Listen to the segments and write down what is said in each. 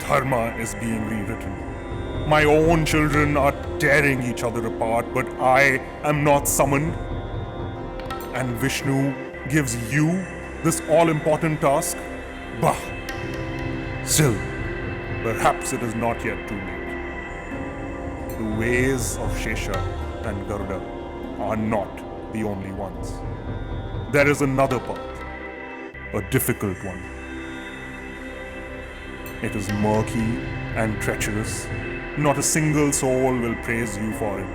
dharma is being rewritten. My own children are tearing each other apart, but I am not summoned. And Vishnu gives you this all-important task? Bah! Still, perhaps it is not yet too late. The ways of Shesha and Garuda are not the only ones. There is another path, a difficult one. It is murky and treacherous. Not a single soul will praise you for it.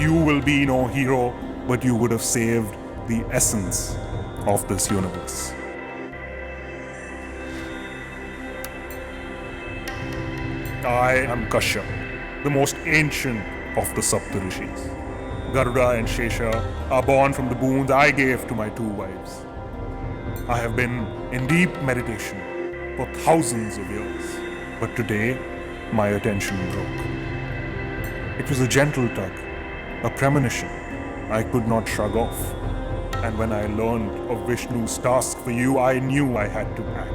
You will be no hero, but you would have saved the essence of this universe. I am Kashyap, the most ancient of the Saptarishis. Garuda and Shesha are born from the boons I gave to my two wives. I have been in deep meditation for thousands of years, but today my attention broke. It was a gentle tug, a premonition I could not shrug off. And when I learned of Vishnu's task for you, I knew I had to act.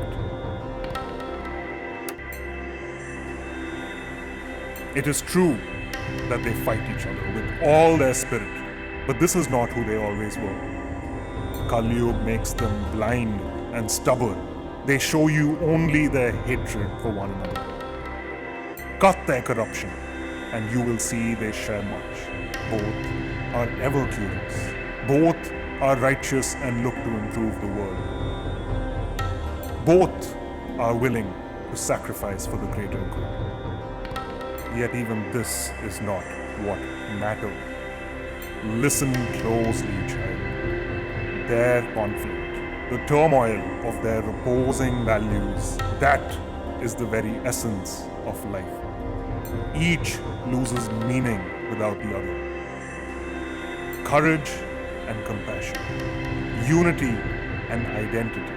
It is true that they fight each other with all their spirit, but this is not who they always were. Kali Yuga makes them blind and stubborn. They show you only their hatred for one another. Cut their corruption, and you will see they share much. Both are ever curious. Both are righteous and look to improve the world. Both are willing to sacrifice for the greater good. Yet even this is not what matters. Listen closely, child. Their conflict, the turmoil of their opposing values, that is the very essence of life. Each loses meaning without the other. Courage and compassion, unity and identity,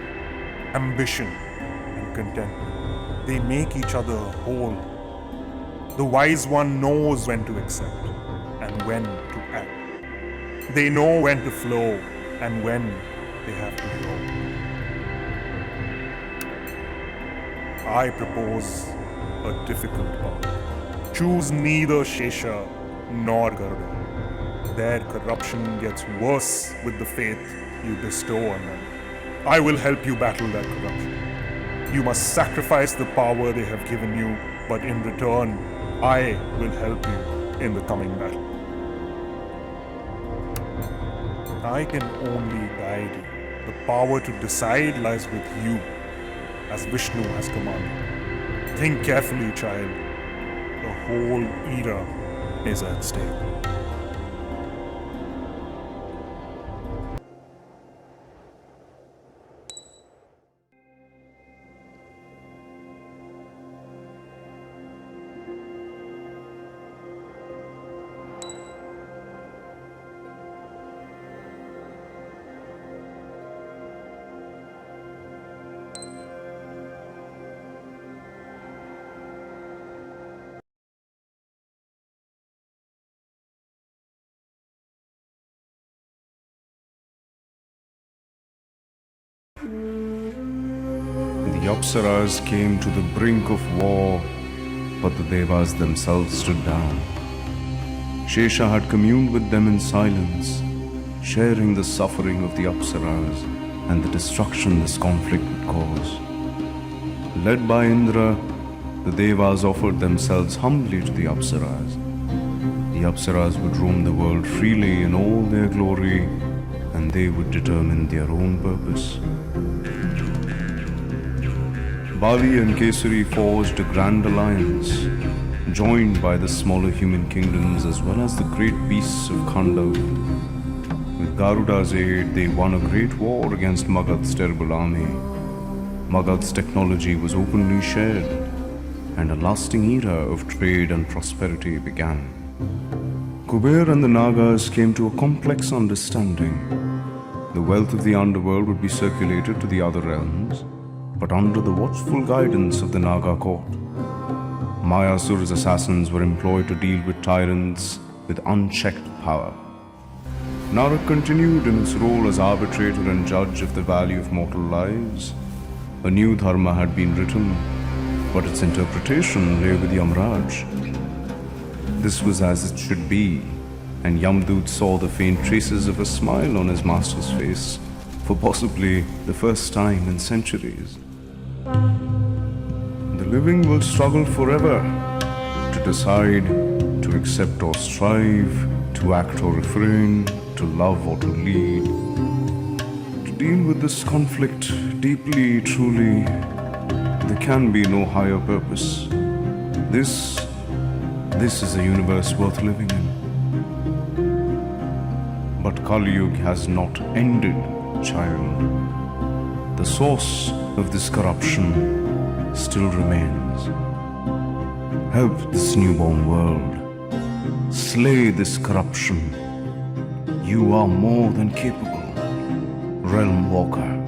ambition and contentment. They make each other whole. The wise one knows when to accept and when to act. They know when to flow and when they have to grow. I propose a difficult path. Choose neither Shesha nor Garuda. Their corruption gets worse with the faith you bestow on them. I will help you battle that corruption. You must sacrifice the power they have given you, but in return, I will help you in the coming battle. I can only guide you. The power to decide lies with you, as Vishnu has commanded. Think carefully, child. The whole era is at stake. The Apsaras came to the brink of war, but the Devas themselves stood down. Shesha had communed with them in silence, sharing the suffering of the Apsaras and the destruction this conflict would cause. Led by Indra, the Devas offered themselves humbly to the Apsaras. The Apsaras would roam the world freely in all their glory, and they would determine their own purpose. Bali and Kesari forged a grand alliance, joined by the smaller human kingdoms as well as the great beasts of Khandava. With Garuda's aid, they won a great war against Magadha's terrible army. Magadha's technology was openly shared, and a lasting era of trade and prosperity began. Kubera and the Nagas came to a complex understanding. The wealth of the underworld would be circulated to the other realms, but under the watchful guidance of the Naga court. Mayasura's assassins were employed to deal with tyrants with unchecked power. Narak continued in its role as arbitrator and judge of the value of mortal lives. A new dharma had been written, but its interpretation lay with Yamraj. This was as it should be, and Yamdut saw the faint traces of a smile on his master's face for possibly the first time in centuries. The living will struggle forever to decide, to accept or strive, to act or refrain, to love or to lead. To deal with this conflict deeply, truly, there can be no higher purpose. This is a universe worth living in. But Kali Yuga has not ended, child. The source of this corruption still remains. Help this newborn world. Slay this corruption. You are more than capable, Realm Walker.